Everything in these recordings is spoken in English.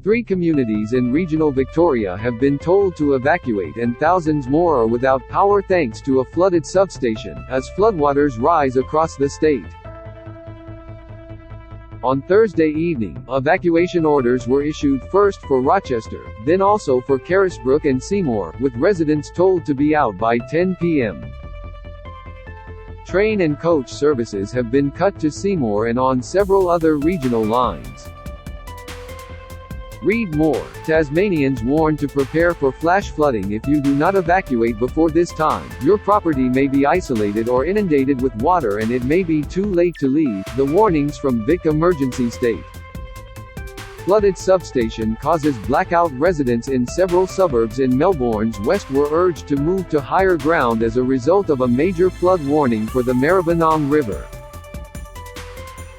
3 communities in regional Victoria have been told to evacuate and thousands more are without power thanks to a flooded substation, as floodwaters rise across the state. On Thursday evening, evacuation orders were issued first for Rochester, then also for Carisbrook and Seymour, with residents told to be out by 10 p.m. Train and coach services have been cut to Seymour and on several other regional lines. Read more. Tasmanians warned to prepare for flash flooding. If you do not evacuate before this time, your property may be isolated or inundated with water and it may be too late to leave. The warnings from Vic Emergency State. Flooded substation causes blackout. Residents in several suburbs in Melbourne's west were urged to move to higher ground as a result of a major flood warning for the Melbourne River.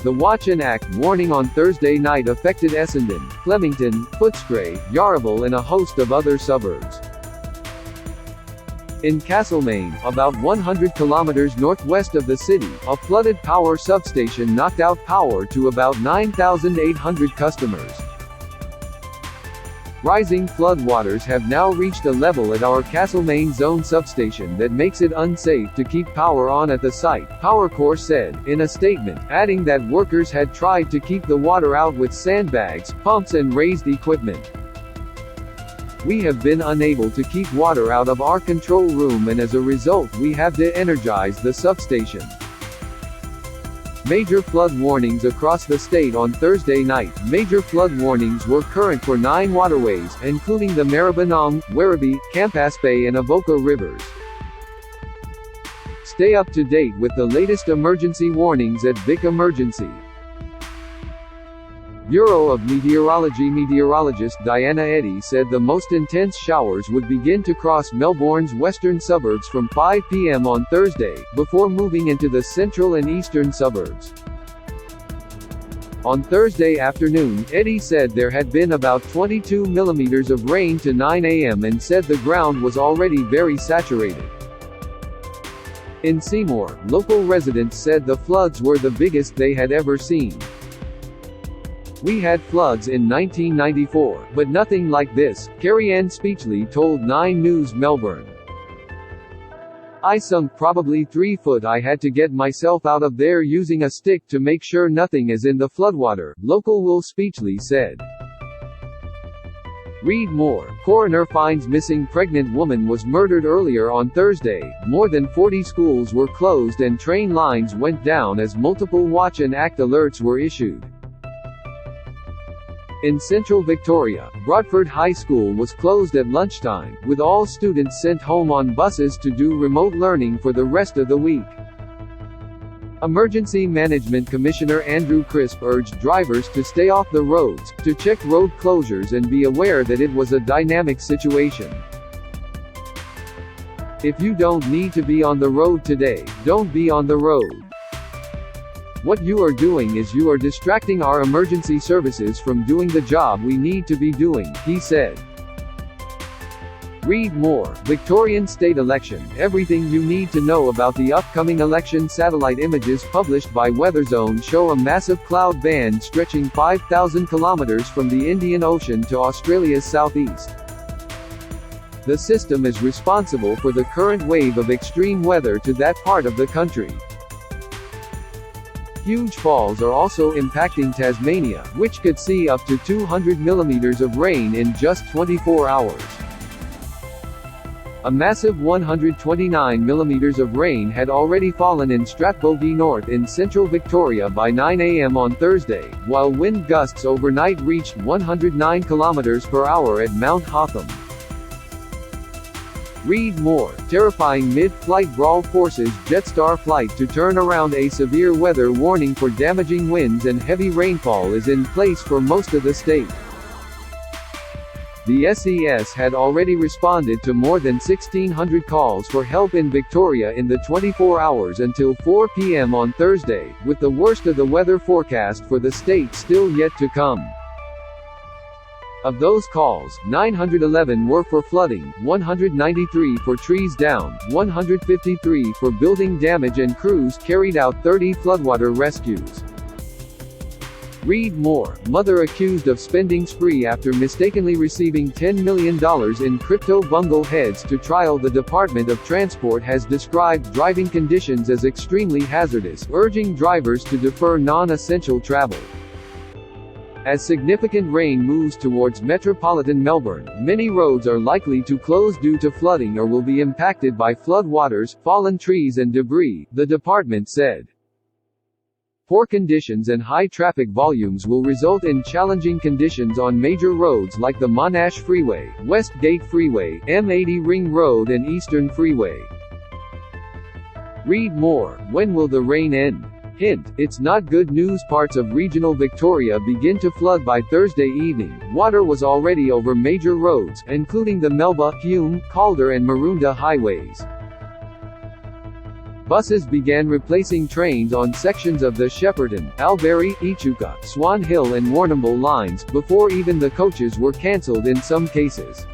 The Watch and Act warning on Thursday night affected Essendon, Flemington, Footscray, Yarraville and a host of other suburbs. In Castlemaine, about 100 kilometers northwest of the city, a flooded power substation knocked out power to about 9,800 customers. Rising floodwaters have now reached a level at our Castlemaine zone substation that makes it unsafe to keep power on at the site, Powercorps said, in a statement, adding that workers had tried to keep the water out with sandbags, pumps and raised equipment. We have been unable to keep water out of our control room and as a result we have de-energized the substation. Major flood warnings across the state on Thursday night. Major flood warnings were current for 9 waterways, including the Maribyrnong, Werribee, Campaspe and Avoca rivers. Stay up to date with the latest emergency warnings at Vic Emergency. Bureau of Meteorology meteorologist Diana Eddy said the most intense showers would begin to cross Melbourne's western suburbs from 5 p.m. on Thursday, before moving into the central and eastern suburbs. On Thursday afternoon, Eddy said there had been about 22 millimeters of rain to 9 a.m. and said the ground was already very saturated. In Seymour, local residents said the floods were the biggest they had ever seen. We had floods in 1994, but nothing like this, Carrie-Ann Speechley told 9 News Melbourne. I sunk probably 3 foot. I had to get myself out of there using a stick to make sure nothing is in the floodwater, local Will Speechley said. Read more. Coroner finds missing pregnant woman was murdered earlier on Thursday. More than 40 schools were closed and train lines went down as multiple Watch and Act alerts were issued. In central Victoria, Broadford High School was closed at lunchtime, with all students sent home on buses to do remote learning for the rest of the week. Emergency Management Commissioner Andrew Crisp urged drivers to stay off the roads, to check road closures and be aware that it was a dynamic situation. If you don't need to be on the road today, don't be on the road. What you are doing is you are distracting our emergency services from doing the job we need to be doing, he said. Read more. Victorian state election. Everything you need to know about the upcoming election. Satellite images published by WeatherZone show a massive cloud band stretching 5,000 kilometers from the Indian Ocean to Australia's southeast. The system is responsible for the current wave of extreme weather to that part of the country. Huge falls are also impacting Tasmania, which could see up to 200 millimeters of rain in just 24 hours. A massive 129 millimeters of rain had already fallen in Strathbogie North in central Victoria by 9 a.m. on Thursday, while wind gusts overnight reached 109 kilometers per hour at Mount Hotham. Read more. Terrifying mid-flight brawl forces Jetstar flight to turn around. A severe weather warning for damaging winds and heavy rainfall is in place for most of the state. The SES had already responded to more than 1,600 calls for help in Victoria in the 24 hours until 4 p.m. on Thursday, with the worst of the weather forecast for the state still yet to come. Of those calls, 911 were for flooding, 193 for trees down, 153 for building damage and crews carried out 30 floodwater rescues. Read more. Mother accused of spending spree after mistakenly receiving $10 million in crypto bungle heads to trial. The Department of Transport has described driving conditions as extremely hazardous, urging drivers to defer non-essential travel. As significant rain moves towards metropolitan Melbourne, many roads are likely to close due to flooding or will be impacted by floodwaters, fallen trees and debris, the department said. Poor conditions and high traffic volumes will result in challenging conditions on major roads like the Monash Freeway, West Gate Freeway, M80 Ring Road and Eastern Freeway. Read more. When will the rain end? Hint, it's not good news. Parts of regional Victoria begin to flood by Thursday evening. Water was already over major roads, including the Melba, Hume, Calder and Maroondah highways. Buses began replacing trains on sections of the Shepparton, Albury, Echuca, Swan Hill and Warrnambool lines, before even the coaches were cancelled in some cases.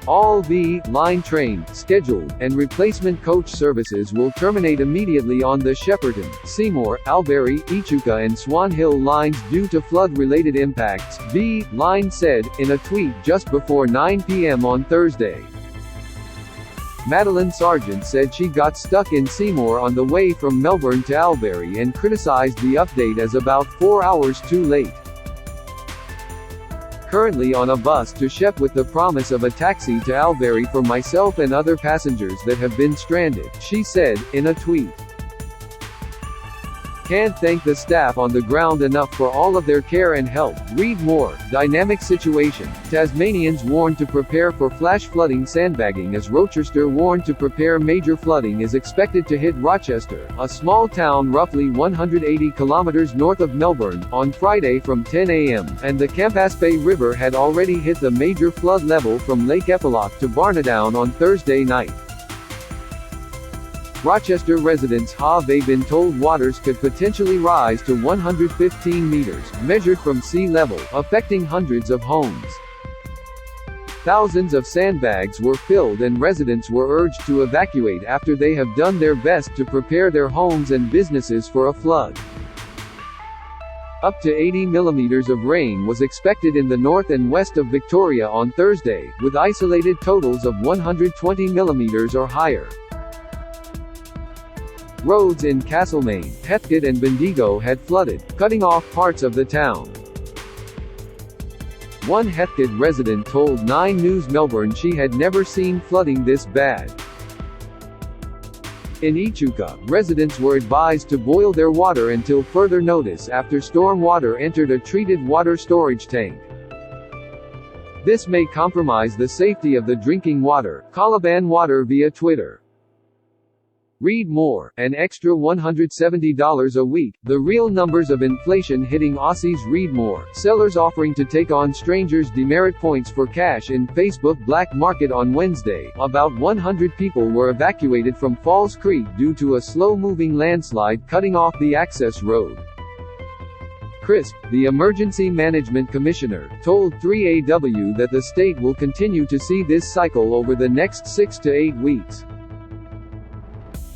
All the line train, scheduled, and replacement coach services will terminate immediately on the Shepparton, Seymour, Albury, Echuca and Swan Hill lines due to flood-related impacts, the line said, in a tweet just before 9 p.m. on Thursday. Madeline Sargent said she got stuck in Seymour on the way from Melbourne to Albury and criticised the update as about 4 hours too late. Currently on a bus to Shep with the promise of a taxi to Albury for myself and other passengers that have been stranded, she said, in a tweet. Can't thank the staff on the ground enough for all of their care and help. Read more. Dynamic situation. Tasmanians warned to prepare for flash flooding. Sandbagging as Rochester warned to prepare. Major flooding is expected to hit Rochester, a small town roughly 180 kilometers north of Melbourne, on Friday from 10 a.m., and the Campaspe River had already hit the major flood level from Lake Eppalock to Barnadown on Thursday night. Rochester residents have been told waters could potentially rise to 115 meters, measured from sea level, affecting hundreds of homes. Thousands of sandbags were filled and residents were urged to evacuate after they have done their best to prepare their homes and businesses for a flood. Up to 80 millimeters of rain was expected in the north and west of Victoria on Thursday, with isolated totals of 120 millimeters or higher. Roads in Castlemaine, Heathcote and Bendigo had flooded, cutting off parts of the town. One Heathcote resident told 9 News Melbourne she had never seen flooding this bad. In Echuca, residents were advised to boil their water until further notice after storm water entered a treated water storage tank. This may compromise the safety of the drinking water. Caliban Water via Twitter. Read more. An extra $170 a week. The real numbers of inflation hitting Aussies. Read more. Sellers offering to take on strangers' demerit points for cash in Facebook black market on Wednesday. About 100 people were evacuated from Falls Creek due to a slow-moving landslide cutting off the access road. Crisp, the Emergency Management Commissioner, told 3AW that the state will continue to see this cycle over the next 6 to 8 weeks.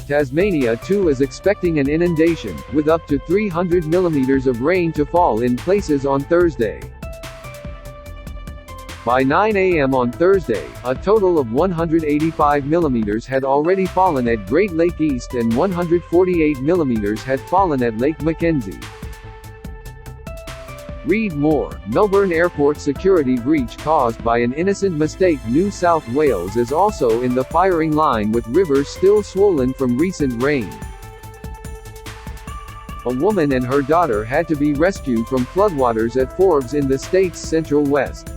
Tasmania too is expecting an inundation, with up to 300 millimeters of rain to fall in places on Thursday. By 9 a.m. on Thursday, a total of 185 millimeters had already fallen at Great Lake East and 148 millimeters had fallen at Lake Mackenzie. Read more. Melbourne Airport security breach caused by an innocent mistake. New South Wales is also in the firing line with rivers still swollen from recent rain. A woman and her daughter had to be rescued from floodwaters at Forbes in the state's central west.